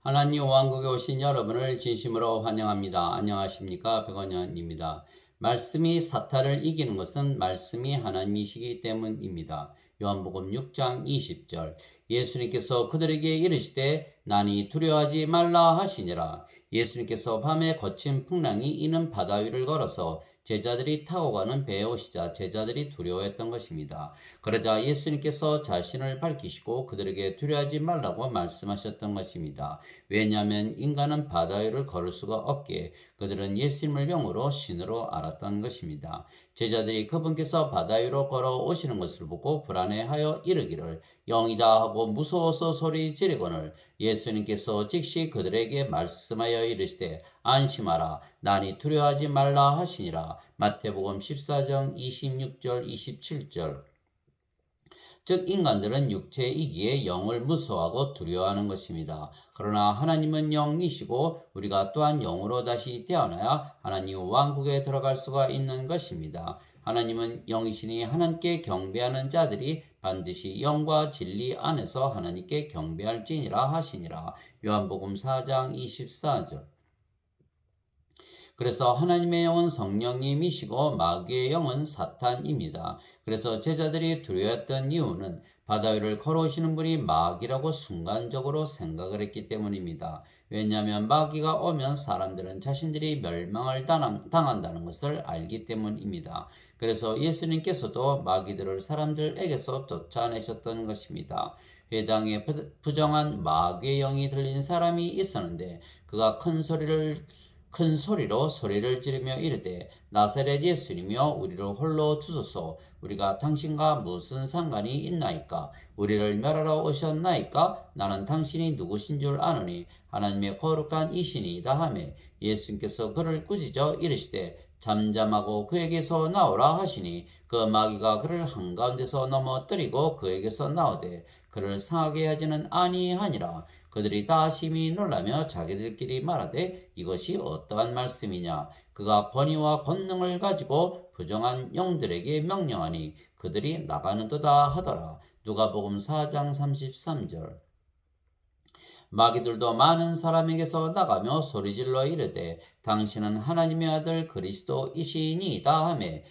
하나님 왕국에 오신 여러분을 진심으로 환영합니다. 안녕하십니까? 백원현입니다. 말씀이 사탄을 이기는 것은 말씀이 하나님이시기 때문입니다. 요한복음 6장 20절. 예수님께서 그들에게 이르시되 나니 두려워하지 말라 하시니라. 예수님께서 밤에 거친 풍랑이 이는 바다 위를 걸어서 제자들이 타고 가는 배에 오시자 제자들이 두려워했던 것입니다. 그러자 예수님께서 자신을 밝히시고 그들에게 두려워하지 말라고 말씀하셨던 것입니다. 왜냐하면 인간은 바다 위를 걸을 수가 없기에 그들은 예수님을 영으로 신으로 알았던 것입니다. 제자들이 그분께서 바다 위로 걸어오시는 것을 보고 불안해하여 이르기를 영이다 하고 무서워서 소리 지르거늘 예수님께서 즉시 그들에게 말씀하여 이르시되 안심하라 나니 두려워하지 말라 하시니라. 마태복음 14장 26절 27절. 즉 인간들은 육체이기에 영을 무서워하고 두려워하는 것입니다. 그러나 하나님은 영이시고 우리가 또한 영으로 다시 태어나야 하나님 왕국에 들어갈 수가 있는 것입니다. 하나님은 영이시니 하나님께 경배하는 자들이 반드시 영과 진리 안에서 하나님께 경배할지니라 하시니라. 요한복음 4장 24절. 그래서 하나님의 영은 성령님이시고 마귀의 영은 사탄입니다. 그래서 제자들이 두려워했던 이유는 바다 위를 걸어오시는 분이 마귀라고 순간적으로 생각을 했기 때문입니다. 왜냐하면 마귀가 오면 사람들은 자신들이 멸망을 당한다는 것을 알기 때문입니다. 그래서 예수님께서도 마귀들을 사람들에게서 쫓아내셨던 것입니다. 회당에 부정한 마귀의 영이 들린 사람이 있었는데 그가 큰 소리로 소리를 지르며 이르되 나사렛 예수님이여 우리를 홀로 두소서. 우리가 당신과 무슨 상관이 있나이까? 우리를 멸하러 오셨나이까? 나는 당신이 누구신 줄 아노니 하나님의 거룩한 이신이다 하매 예수님께서 그를 꾸짖어 이르시되 잠잠하고 그에게서 나오라 하시니 그 마귀가 그를 한가운데서 넘어뜨리고 그에게서 나오되 그를 상하게 하지는 아니하니라. 그들이 다 심히 놀라며 자기들끼리 말하되 이것이 어떠한 말씀이냐. 그가 권위와 권능을 가지고 부정한 영들에게 명령하니 그들이 나가는도다 하더라. 누가복음 4장 33절. 마귀들도 많은 사람에게서 나가며 소리질러 이르되 당신은 하나님의 아들 그리스도이시니이다 하매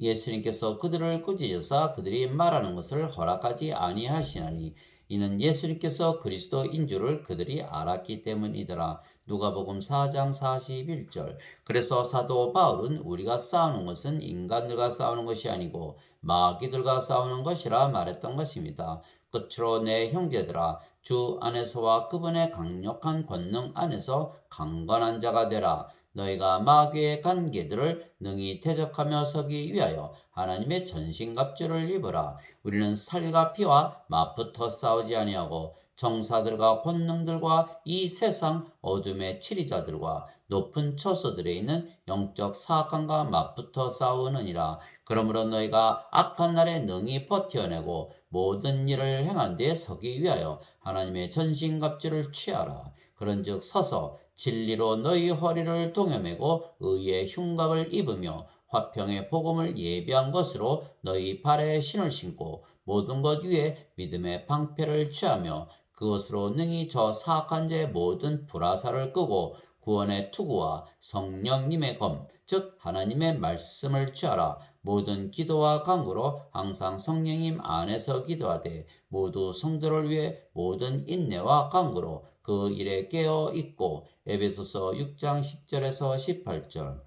예수님께서 그들을 꾸짖으사 그들이 말하는 것을 허락하지 아니하시나니 이는 예수님께서 그리스도인 줄을 그들이 알았기 때문이더라. 누가복음 4장 41절. 그래서 사도 바울은 우리가 싸우는 것은 인간들과 싸우는 것이 아니고 마귀들과 싸우는 것이라 말했던 것입니다. 끝으로 내 형제들아 주 안에서와 그분의 강력한 권능 안에서 강건한 자가 되라. 너희가 마귀의 관계들을 능히 대적하며 서기 위하여 하나님의 전신갑주를 입으라. 우리는 살과 피와 맞붙어 싸우지 아니하고 정사들과 권능들과 이 세상 어둠의 치리자들과 높은 처소들에 있는 영적 사악함과 맞붙어 싸우느니라. 그러므로 너희가 악한 날에 능히 버텨내고 모든 일을 행한 데 서기 위하여 하나님의 전신갑주를 취하라. 그런즉 서서 진리로 너희 허리를 동여매고 의의 흉갑을 입으며 화평의 복음을 예비한 것으로 너희 발에 신을 신고 모든 것 위에 믿음의 방패를 취하며 그것으로 능히 저 사악한 자의 모든 불화살을 끄고 구원의 투구와 성령님의 검, 즉 하나님의 말씀을 취하라. 모든 기도와 간구로 항상 성령님 안에서 기도하되 모두 성도를 위해 모든 인내와 간구로 그 일에 깨어 있고. 에베소서 6장 10절에서 18절.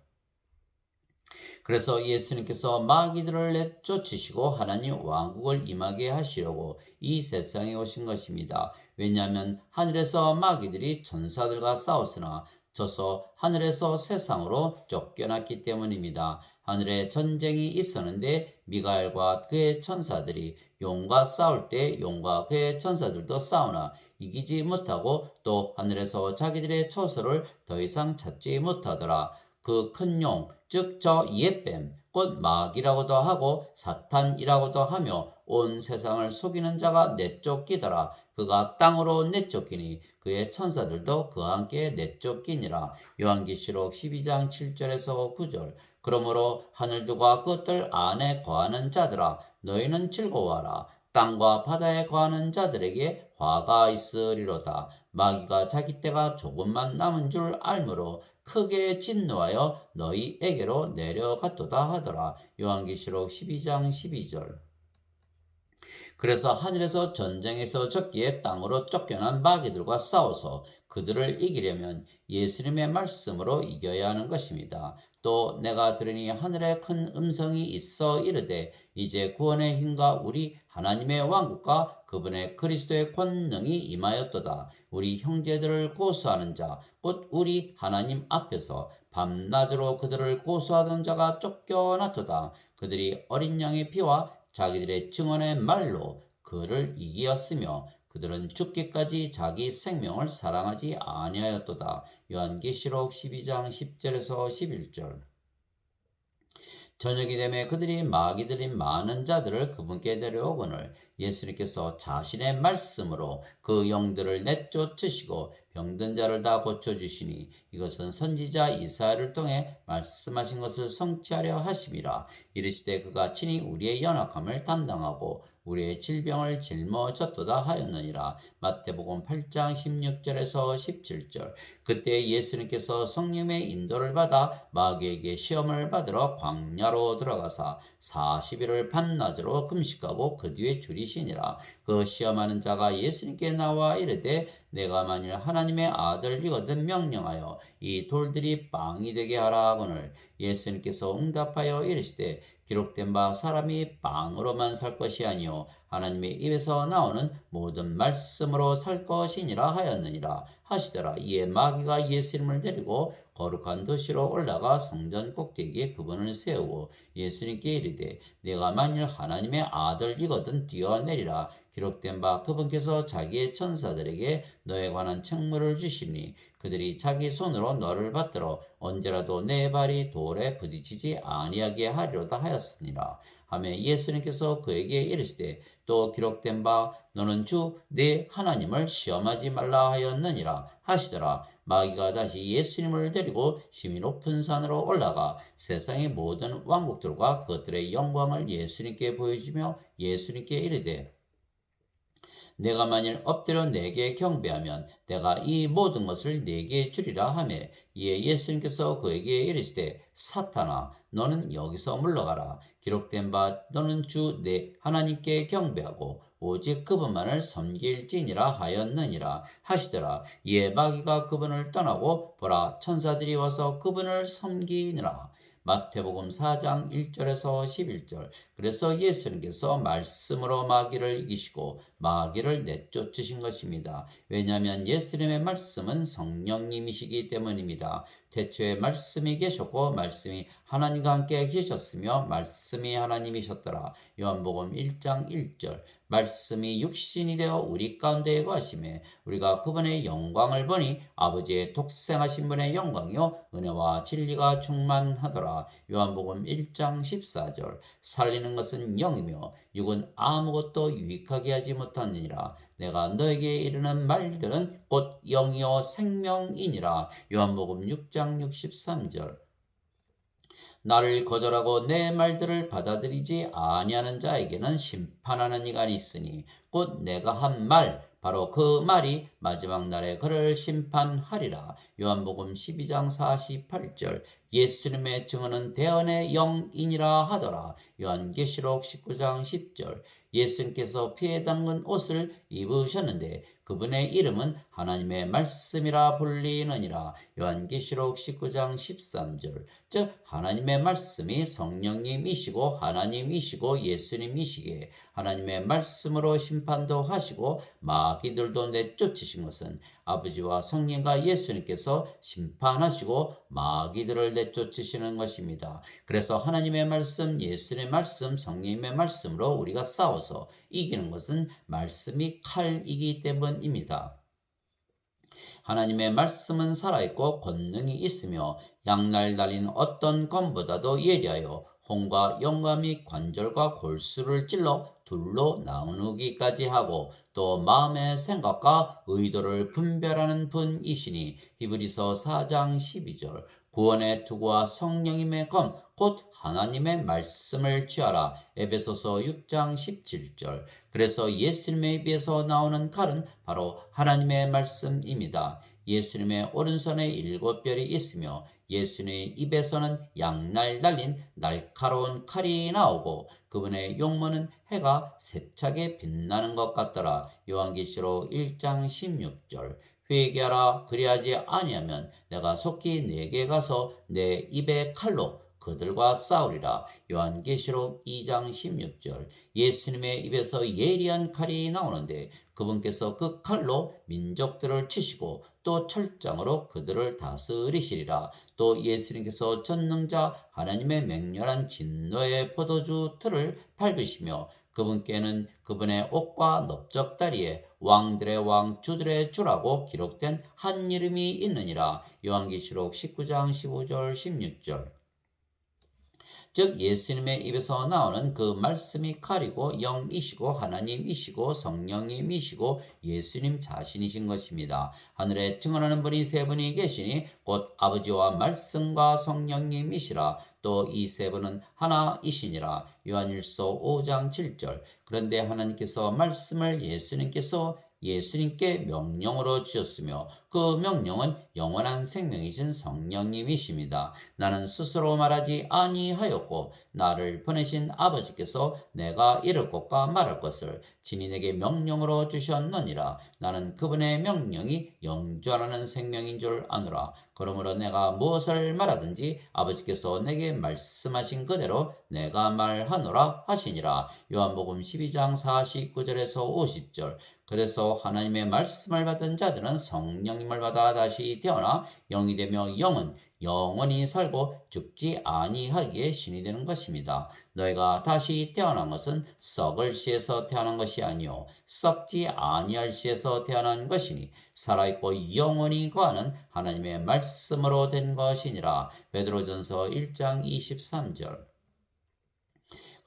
그래서 예수님께서 마귀들을 내쫓으시고 하나님 왕국을 임하게 하시려고 이 세상에 오신 것입니다. 왜냐하면 하늘에서 마귀들이 천사들과 싸웠으나 져서 하늘에서 세상으로 쫓겨났기 때문입니다. 하늘에 전쟁이 있었는데 미가엘과 그의 천사들이 용과 싸울 때 용과 그의 천사들도 싸우나 이기지 못하고 또 하늘에서 자기들의 처소를 더 이상 찾지 못하더라. 그 큰 용, 즉 저 이에뱀, 곧 마귀라고도 하고 사탄이라고도 하며 온 세상을 속이는 자가 내쫓기더라. 그가 땅으로 내쫓기니 그의 천사들도 그와 함께 내쫓기니라. 요한계시록 12장 7절에서 9절. 그러므로 하늘들과 그것들 안에 거하는 자들아 너희는 즐거워하라. 땅과 바다에 거하는 자들에게 화가 있으리로다. 마귀가 자기 때가 조금만 남은 줄 알므로 크게 진노하여 너희에게로 내려갔도다 하더라. 요한계시록 12장 12절. 그래서 하늘에서 전쟁에서 적기에 땅으로 쫓겨난 마귀들과 싸워서 그들을 이기려면 예수님의 말씀으로 이겨야 하는 것입니다. 또 내가 들으니 하늘에 큰 음성이 있어 이르되 이제 구원의 힘과 우리 하나님의 왕국과 그분의 그리스도의 권능이 임하였도다. 우리 형제들을 고소하는 자, 곧 우리 하나님 앞에서 밤낮으로 그들을 고소하던 자가 쫓겨났도다. 그들이 어린 양의 피와 자기들의 증언의 말로 그를 이기었으며 그들은 죽기까지 자기 생명을 사랑하지 아니하였도다. 요한계시록 12장 10절에서 11절. 저녁이 되매 그들이 마귀들인 많은 자들을 그분께 데려오거늘 예수님께서 자신의 말씀으로 그 영들을 내쫓으시고 병든 자를 다 고쳐주시니 이것은 선지자 이사야를 통해 말씀하신 것을 성취하려 하심이라. 이르시되 그가 친히 우리의 연약함을 담당하고 우리의 질병을 짊어졌도다 하였느니라. 마태복음 8장 16절에서 17절. 그때 예수님께서 성령의 인도를 받아 마귀에게 시험을 받으러 광야로 들어가사 40일을 밤낮으로 금식하고 그 뒤에 줄이시니라. 그 시험하는 자가 예수님께 나와 이르되 내가 만일 하나님의 아들이거든 명령하여 이 돌들이 빵이 되게 하라 하거늘 예수님께서 응답하여 이르시되 기록된 바 사람이 빵으로만 살 것이 아니요 하나님의 입에서 나오는 모든 말씀으로 살 것이니라 하였느니라 하시더라. 이에 마귀가 예수님을 데리고 거룩한 도시로 올라가 성전 꼭대기에 그분을 세우고 예수님께 이르되 내가 만일 하나님의 아들이거든 뛰어내리라. 기록된 바 그분께서 자기의 천사들에게 너에 관한 책무를 주시니 그들이 자기 손으로 너를 받들어 언제라도 내 발이 돌에 부딪히지 아니하게 하리로다 하였으니라. 하며 예수님께서 그에게 이르시되 또 기록된 바 너는 주 내 하나님을 시험하지 말라 하였느니라 하시더라. 마귀가 다시 예수님을 데리고 심히 높은 산으로 올라가 세상의 모든 왕국들과 그것들의 영광을 예수님께 보여주며 예수님께 이르되 내가 만일 엎드려 내게 경배하면 내가 이 모든 것을 내게 주리라 하매 이에 예수님께서 그에게 이르시되 사탄아 너는 여기서 물러가라. 기록된 바 너는 주 내 하나님께 경배하고 오직 그분만을 섬길지니라 하였느니라 하시더라. 이에 마귀가 그분을 떠나고 보라 천사들이 와서 그분을 섬기니라. 마태복음 4장 1절에서 11절. 그래서 예수님께서 말씀으로 마귀를 이기시고 마귀를 내쫓으신 것입니다. 왜냐하면 예수님의 말씀은 성령님이시기 때문입니다. 태초에 말씀이 계셨고 말씀이 하나님과 함께 계셨으며 말씀이 하나님이셨더라. 요한복음 1장 1절. 말씀이 육신이 되어 우리 가운데에 거하심에 우리가 그분의 영광을 보니 아버지의 독생하신 분의 영광이요 은혜와 진리가 충만하더라. 요한복음 1장 14절. 살리는 것은 영이며 육은 아무것도 유익하게 하지 못하느니라. 내가 너에게 이르는 말들은 곧 영이요 생명이니라. 요한복음 6장 63절. 나를 거절하고 내 말들을 받아들이지 아니하는 자에게는 심판하는 이가 있으니 곧 내가 한 말 바로 그 말이 마지막 날에 그를 심판하리라. 요한복음 12장 48절. 예수님의 증언은 대언의 영이니라 하더라. 요한계시록 19장 10절. 예수님께서 피에 담근 옷을 입으셨는데 그분의 이름은 하나님의 말씀이라 불리느니라. 요한계시록 19장 13절. 즉 하나님의 말씀이 성령님이시고 하나님이시고 예수님이시기에 하나님의 말씀으로 심판도 하시고 마귀들도 내쫓으신 것은 아버지와 성령과 예수님께서 심판하시고 마귀들을 내쫓으시는 것입니다. 그래서 하나님의 말씀, 예수님의 말씀, 성령님의 말씀으로 우리가 싸워서 이기는 것은 말씀이 칼이기 때문입니다. 하나님의 말씀은 살아있고 권능이 있으며 양날 달린 어떤 검보다도 예리하여 혼과 영과 및 관절과 골수를 찔러 둘로 나누기까지 하고 또 마음의 생각과 의도를 분별하는 분이시니 히브리서 4장 12절. 구원의 투구와 성령님의 검 곧 하나님의 말씀을 취하라. 에베소서 6장 17절. 그래서 예수님의 입에서 나오는 칼은 바로 하나님의 말씀입니다. 예수님의 오른손에 7별이 있으며 예수님의 입에서는 양날 달린 날카로운 칼이 나오고 그분의 용모는 해가 세차게 빛나는 것 같더라. 요한계시록 1장 16절. 회개하라. 그리하지 아니하면 내가 속히 내게 가서 내 입의 칼로 그들과 싸우리라. 요한계시록 2장 16절. 예수님의 입에서 예리한 칼이 나오는데 그분께서 그 칼로 민족들을 치시고 또 철장으로 그들을 다스리시리라. 또 예수님께서 전능자 하나님의 맹렬한 진노의 포도주 틀을 밟으시며 그분께는 그분의 옷과 넓적다리에 왕들의 왕 주들의 주라고 기록된 한 이름이 있느니라. 요한계시록 19장 15절 16절. 즉 예수님의 입에서 나오는 그 말씀이 칼이고 영이시고 하나님이시고 성령님이시고 예수님 자신이신 것입니다. 하늘에 증언하는 분이 세 분이 계시니 곧 아버지와 말씀과 성령님이시라. 또 이 세 분은 하나이시니라. 요한일서 5장 7절. 그런데 하나님께서 말씀을 예수님께 명령으로 주셨으며 그 명령은 영원한 생명이신 성령님이십니다. 나는 스스로 말하지 아니하였고 나를 보내신 아버지께서 내가 이를 것과 말할 것을 친히 내게 명령으로 주셨느니라. 나는 그분의 명령이 영존하는 생명인 줄 아노라. 그러므로 내가 무엇을 말하든지 아버지께서 내게 말씀하신 그대로 내가 말하노라 하시니라. 요한복음 12장 49절에서 50절. 그래서 하나님의 말씀을 받은 자들은 성령님을 받아 다시 태어나 영이 되며 영은 영원히 살고 죽지 아니하기에 신이 되는 것입니다. 너희가 다시 태어난 것은 썩을 씨에서 태어난 것이 아니요 썩지 아니할 씨에서 태어난 것이니 살아있고 영원히 거하는 하나님의 말씀으로 된 것이니라. 베드로전서 1장 23절.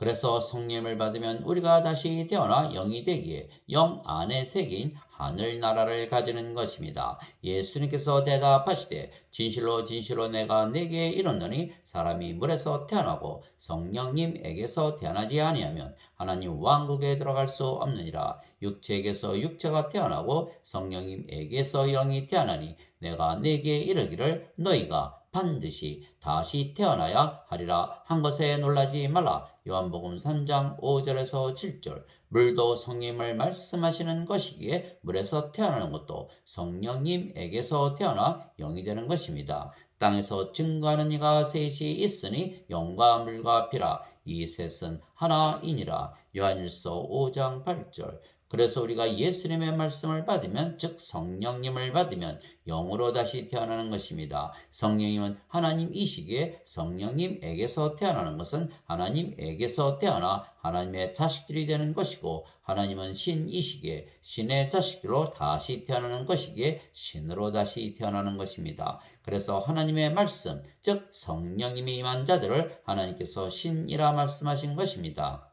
그래서 성령을 받으면 우리가 다시 태어나 영이 되기에 영 안에 새긴 하늘나라를 가지는 것입니다. 예수님께서 대답하시되 진실로 진실로 내가 네게 이르노니 사람이 물에서 태어나고 성령님에게서 태어나지 아니하면 하나님 왕국에 들어갈 수 없느니라. 육체에게서 육체가 태어나고 성령님에게서 영이 태어나니 내가 네게 이르기를 너희가 반드시 다시 태어나야 하리라 한 것에 놀라지 말라. 요한복음 3장 5절에서 7절. 물도 성령님을 말씀하시는 것이기에 물에서 태어나는 것도 성령님에게서 태어나 영이 되는 것입니다. 땅에서 증거하는 이가 셋이 있으니 영과 물과 피라. 이 셋은 하나이니라. 요한일서 5장 8절. 그래서 우리가 예수님의 말씀을 받으면 즉 성령님을 받으면 영으로 다시 태어나는 것입니다. 성령님은 하나님이시기에 성령님에게서 태어나는 것은 하나님에게서 태어나 하나님의 자식들이 되는 것이고 하나님은 신이시기에 신의 자식들로 다시 태어나는 것이기에 신으로 다시 태어나는 것입니다. 그래서 하나님의 말씀 즉 성령님이 임한 자들을 하나님께서 신이라 말씀하신 것입니다.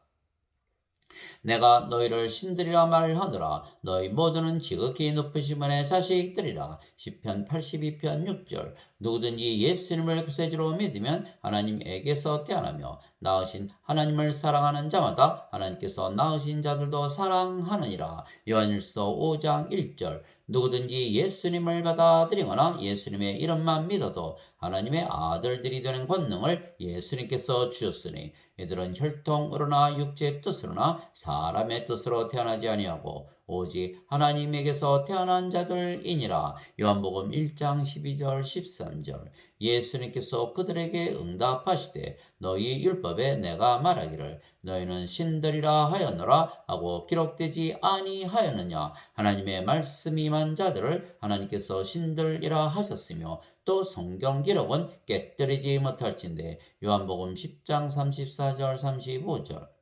내가 너희를 신들이라 말하노라. 너희 모두는 지극히 높으신 분의 자식들이라. 시편 82편 6절. 누구든지 예수님을 구세주로 믿으면 하나님에게서 태어나며 낳으신 하나님을 사랑하는 자마다 하나님께서 낳으신 자들도 사랑하느니라. 요한일서 5장 1절. 누구든지 예수님을 받아들이거나 예수님의 이름만 믿어도 하나님의 아들들이 되는 권능을 예수님께서 주셨으니 이들은 혈통으로나 육체의 뜻으로나 사람의 뜻으로 태어나지 아니하고 오직 하나님에게서 태어난 자들이니라. 요한복음 1장 12절 13절. 예수님께서 그들에게 응답하시되 너희 율법에 내가 말하기를 너희는 신들이라 하였노라 하고 기록되지 아니하였느냐. 하나님의 말씀이 임한 자들을 하나님께서 신들이라 하셨으며 또 성경 기록은 깨뜨리지 못할진대. 요한복음 10장 34절 35절.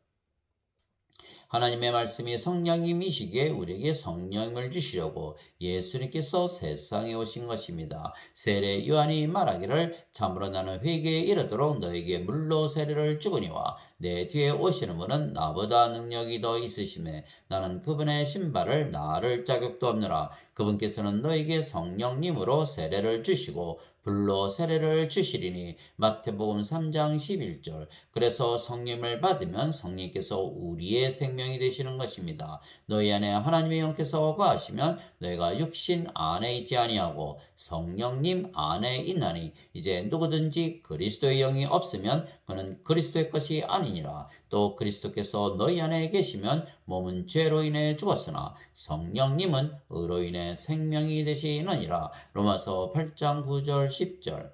하나님의 말씀이 성령님이시기에 우리에게 성령을 주시려고 예수님께서 세상에 오신 것입니다. 세례 요한이 말하기를 참으로 나는 회개에 이르도록 너에게 물로 세례를 주거니와 내 뒤에 오시는 분은 나보다 능력이 더 있으심에 나는 그분의 신발을 나를 자격도 없느라. 그분께서는 너에게 성령님으로 세례를 주시고 불로 세례를 주시리니 마태복음 3장 11절. 그래서 성령을 받으면 성령께서 우리의 생명이 되시는 것입니다. 너희 안에 하나님의 영께서 거하시면 너희가 육신 안에 있지 아니하고 성령님 안에 있나니 이제 누구든지 그리스도의 영이 없으면 그는 그리스도의 것이 아니니라. 또 그리스도께서 너희 안에 계시면 몸은 죄로 인해 죽었으나 성령님은 의로 인해 생명이 되시느니라. 로마서 8장 9절 10절.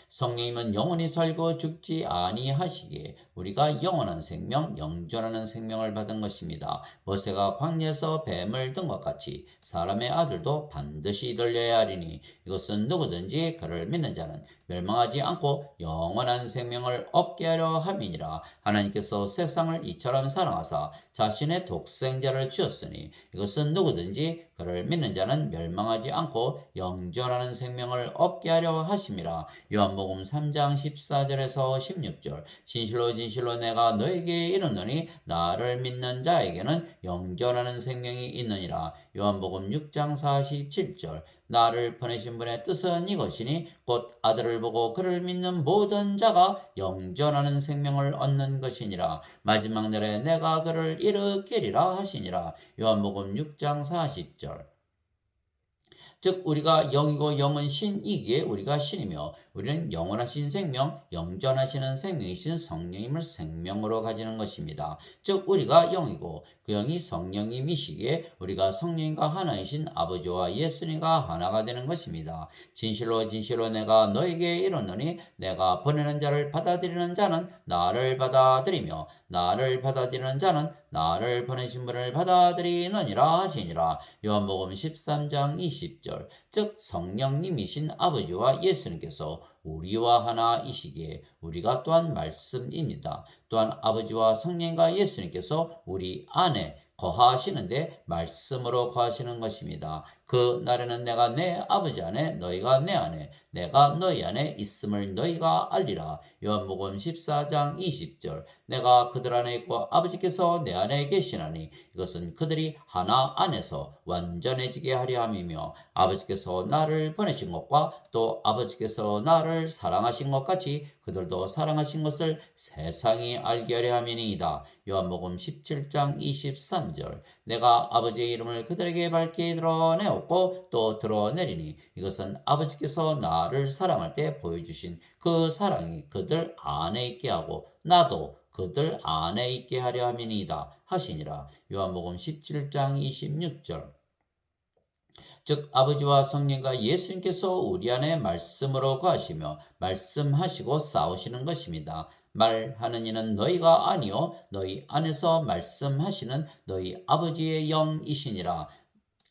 성령님은 영원히 살고 죽지 아니하시기에 우리가 영원한 생명, 영존하는 생명을 받은 것입니다. 모세가 광야에서 뱀을 든 것 같이 사람의 아들도 반드시 들려야 하리니 이것은 누구든지 그를 믿는 자는 멸망하지 않고 영원한 생명을 얻게 하려 함이니라. 하나님께서 세상을 이처럼 사랑하사 자신의 독생자를 주었으니 이것은 누구든지 그를 믿는 자는 멸망하지 않고 영존하는 생명을 얻게 하려 하심이라. 요한복음 3장 14절에서 16절. 진실로 진실로 내가 너에게 이르노니 나를 믿는 자에게는 영존하는 생명이 있느니라. 요한복음 6장 47절. 나를 보내신 분의 뜻은 이것이니 곧 아들을 보고 그를 믿는 모든 자가 영존하는 생명을 얻는 것이니라. 마지막 날에 내가 그를 일으키리라 하시니라. 요한복음 6장 40절. 즉 우리가 영이고 영은 신이기에 우리가 신이며 우리는 영원하신 생명, 영존하시는 생명이신 성령님을 생명으로 가지는 것입니다. 즉 우리가 영이고 그 영이 성령님이시기에 우리가 성령님과 하나이신 아버지와 예수님과 하나가 되는 것입니다. 진실로 진실로 내가 너에게 이르노니 내가 보내는 자를 받아들이는 자는 나를 받아들이며 나를 받아들이는 자는 나를 보내신 분을 받아들이느니라 하시니라. 요한복음 13장 20절. 즉 성령님이신 아버지와 예수님께서 우리와 하나이시기에 우리가 또한 말씀입니다. 또한 아버지와 성령과 예수님께서 우리 안에 거하시는데 말씀으로 거하시는 것입니다. 그 날에는 내가 내 아버지 안에 너희가 내 안에 내가 너희 안에 있음을 너희가 알리라. 요한복음 14장 20절. 내가 그들 안에 있고 아버지께서 내 안에 계시나니 이것은 그들이 하나 안에서 완전해지게 하려 함이며 아버지께서 나를 보내신 것과 또 아버지께서 나를 사랑하신 것 같이 그들도 사랑하신 것을 세상이 알게 하려 함이니이다. 요한복음 17장 23절. 내가 아버지의 이름을 그들에게 밝히 드러내었고 또 드러내리니 이것은 아버지께서 나를 사랑할 때 보여주신 그 사랑이 그들 안에 있게 하고 나도 그들 안에 있게 하려 함이니이다 하시니라. 요한복음 17장 26절. 즉 아버지와 성령과 예수님께서 우리 안에 말씀으로 거하시며 말씀하시고 싸우시는 것입니다. 말하는 이는 너희가 아니요 너희 안에서 말씀하시는 너희 아버지의 영이시니라.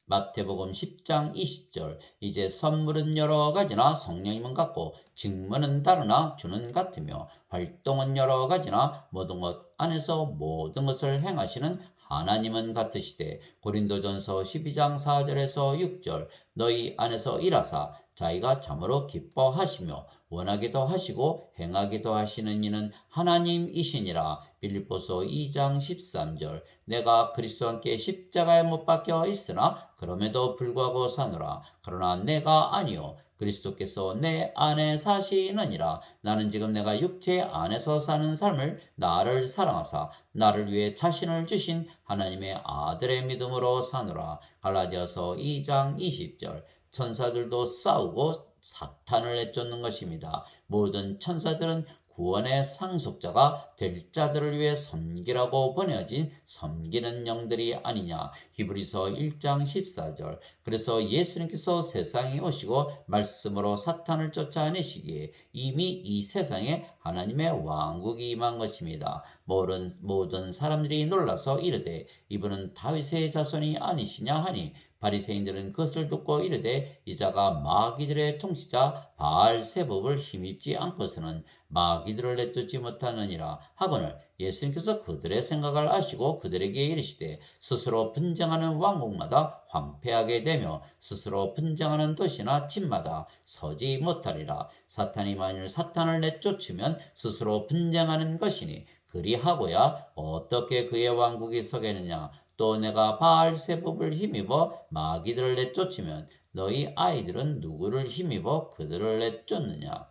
마태복음 10장 20절. 이제 선물은 여러 가지나 성령님은 같고 직분은 다르나 주는 같으며 활동은 여러 가지나 모든 것 안에서 모든 것을 행하시는 하나님은 같으시되 고린도전서 12장 4절에서 6절. 너희 안에서 일하사 자기가 참으로 기뻐하시며 원하기도 하시고 행하기도 하시는 이는 하나님이시니라. 빌립보서 2장 13절. 내가 그리스도와 함께 십자가에 못 박혀 있으나 그럼에도 불구하고 사노라. 그러나 내가 아니요 그리스도께서 내 안에 사시느니라. 나는 지금 내가 육체 안에서 사는 삶을 나를 사랑하사 나를 위해 자신을 주신 하나님의 아들의 믿음으로 사노라. 갈라디아서 2장 20절. 천사들도 싸우고 사탄을 내쫓는 것입니다. 모든 천사들은 구원의 상속자가 될 자들을 위해 섬기라고 보내어진 섬기는 영들이 아니냐. 히브리서 1장 14절. 그래서 예수님께서 세상에 오시고 말씀으로 사탄을 쫓아내시기에 이미 이 세상에 하나님의 왕국이 임한 것입니다. 모든 사람들이 놀라서 이르되 이분은 다윗의 자손이 아니시냐 하니 바리새인들은 그것을 듣고 이르되 이자가 마귀들의 통치자 바알세법을 힘입지 않고서는 마귀들을 내쫓지 못하느니라 하거늘 예수님께서 그들의 생각을 아시고 그들에게 이르시되 스스로 분쟁하는 왕국마다 황폐하게 되며 스스로 분쟁하는 도시나 집마다 서지 못하리라. 사탄이 만일 사탄을 내쫓으면 스스로 분쟁하는 것이니 그리하고야 어떻게 그의 왕국이 서겠느냐. 또 내가 바알세붑을 힘입어 마귀들을 내쫓으면 너희 아이들은 누구를 힘입어 그들을 내쫓느냐?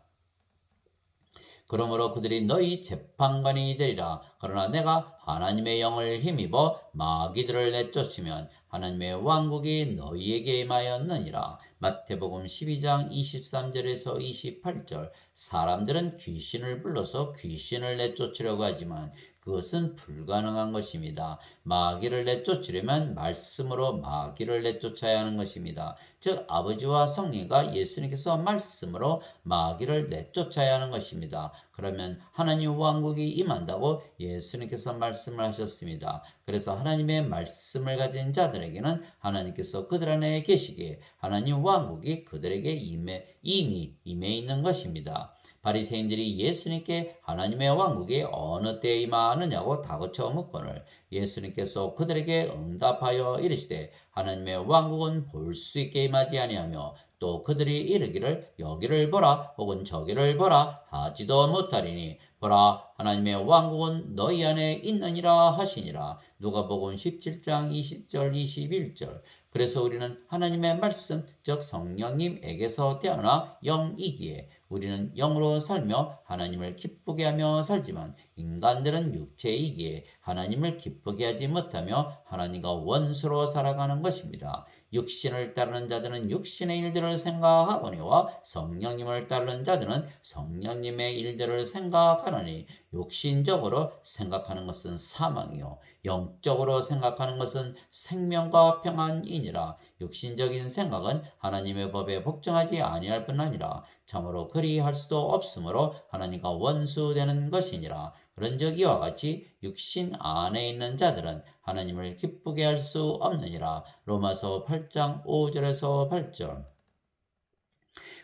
그러므로 그들이 너희 재판관이 되리라. 그러나 내가 하나님의 영을 힘입어 마귀들을 내쫓으면 하나님의 왕국이 너희에게 임하였느니라. 마태복음 12장 23절에서 28절. 사람들은 귀신을 불러서 귀신을 내쫓으려고 하지만 그것은 불가능한 것입니다. 마귀를 내쫓으려면 말씀으로 마귀를 내쫓아야 하는 것입니다. 즉 아버지와 성령과 예수님께서 말씀으로 마귀를 내쫓아야 하는 것입니다. 그러면 하나님 왕국이 임한다고 예수님께서 말씀을 하셨습니다. 그래서 하나님의 말씀을 가진 자들에게는 하나님께서 그들 안에 계시기에 하나님 왕국이 그들에게 이미 임해 있는 것입니다. 바리새인들이 예수님께 하나님의 왕국이 어느 때에 임하느냐고 다그쳐 묻거늘 예수님께서 그들에게 응답하여 이르시되 하나님의 왕국은 볼 수 있게 임하지 아니하며 또 그들이 이르기를 여기를 보라 혹은 저기를 보라 하지도 못하리니 보라 하나님의 왕국은 너희 안에 있느니라 하시니라. 누가복음 17장 20절 21절. 그래서 우리는 하나님의 말씀 즉 성령님에게서 태어나 영이기에 우리는 영으로 살며 하나님을 기쁘게 하며 살지만 인간들은 육체이기에 하나님을 기쁘게 하지 못하며 하나님과 원수로 살아가는 것입니다. 육신을 따르는 자들은 육신의 일들을 생각하거니와 성령님을 따르는 자들은 성령님의 일들을 생각하느니 육신적으로 생각하는 것은 사망이요 영적으로 생각하는 것은 생명과 평안이니라. 육신적인 생각은 하나님의 법에 복종하지 아니할 뿐 아니라 참으로 그리할 수도 없으므로 하나님과 원수되는 것이니라. 그런즉 이와 같이 육신 안에 있는 자들은 하나님을 기쁘게 할 수 없느니라. 로마서 8장 5절에서 8절.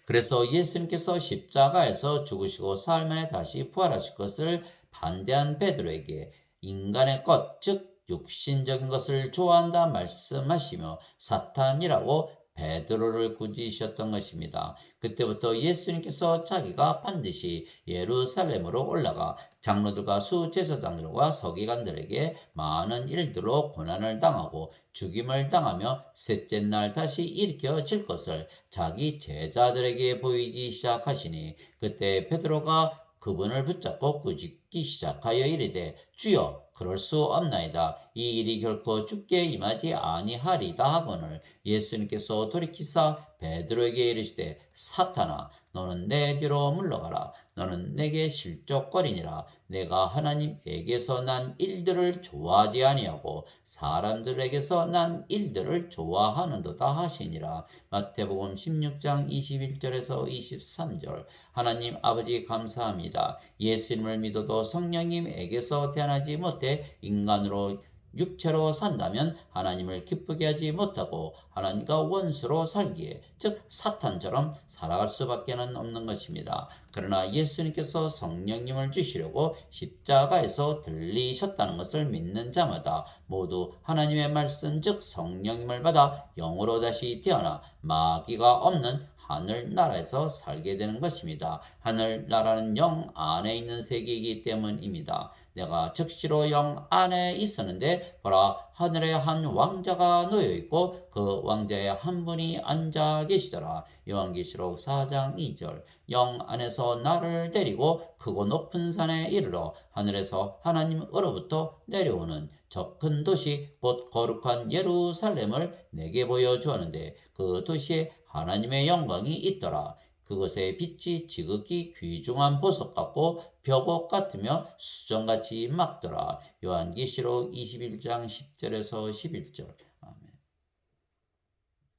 그래서 예수님께서 십자가에서 죽으시고 사흘 만에 다시 부활하실 것을 반대한 베드로에게 인간의 것, 즉 육신적인 것을 좋아한다 말씀하시며 사탄이라고 베드로를 꾸짖으셨던 것입니다. 그때부터 예수님께서 자기가 반드시 예루살렘으로 올라가 장로들과 수제사장들과 서기관들에게 많은 일들로 고난을 당하고 죽임을 당하며 셋째 날 다시 일으켜질 것을 자기 제자들에게 보이기 시작하시니 그때 베드로가 그분을 붙잡고 꾸짖기 시작하여 이르되 주여 그럴 수 없나이다. 이 일이 결코 죽게 임하지 아니하리다 하거늘 예수님께서 돌이키사 베드로에게 이르시되 사탄아 너는 내 뒤로 물러가라. 너는 내게 실족거리니라. 내가 하나님에게서 난 일들을 좋아하지 아니하고 사람들에게서 난 일들을 좋아하는도다 하시니라. 마태복음 16장 21절에서 23절. 하나님 아버지 감사합니다. 예수님을 믿어도 성령님에게서 태어나지 못해 인간으로 육체로 산다면 하나님을 기쁘게 하지 못하고 하나님과 원수로 살기에 즉 사탄처럼 살아갈 수밖에 없는 것입니다. 그러나 예수님께서 성령님을 주시려고 십자가에서 들리셨다는 것을 믿는 자마다 모두 하나님의 말씀 즉 성령님을 받아 영으로 다시 태어나 마귀가 없는 하늘나라에서 살게 되는 것입니다. 하늘나라는 영 안에 있는 세계이기 때문입니다. 내가 즉시로 영 안에 있었는데 보라 하늘에 한 왕자가 놓여 있고 그 왕자의 한 분이 앉아 계시더라. 요한계시록 4장 2절. 영 안에서 나를 데리고 크고 높은 산에 이르러 하늘에서 하나님으로부터 내려오는 저 큰 도시 곧 거룩한 예루살렘을 내게 보여주었는데 그 도시에 하나님의 영광이 있더라. 그것의 빛이 지극히 귀중한 보석 같고 벽옥 같으며 수정같이 막더라. 요한계시록 21장 10절에서 11절.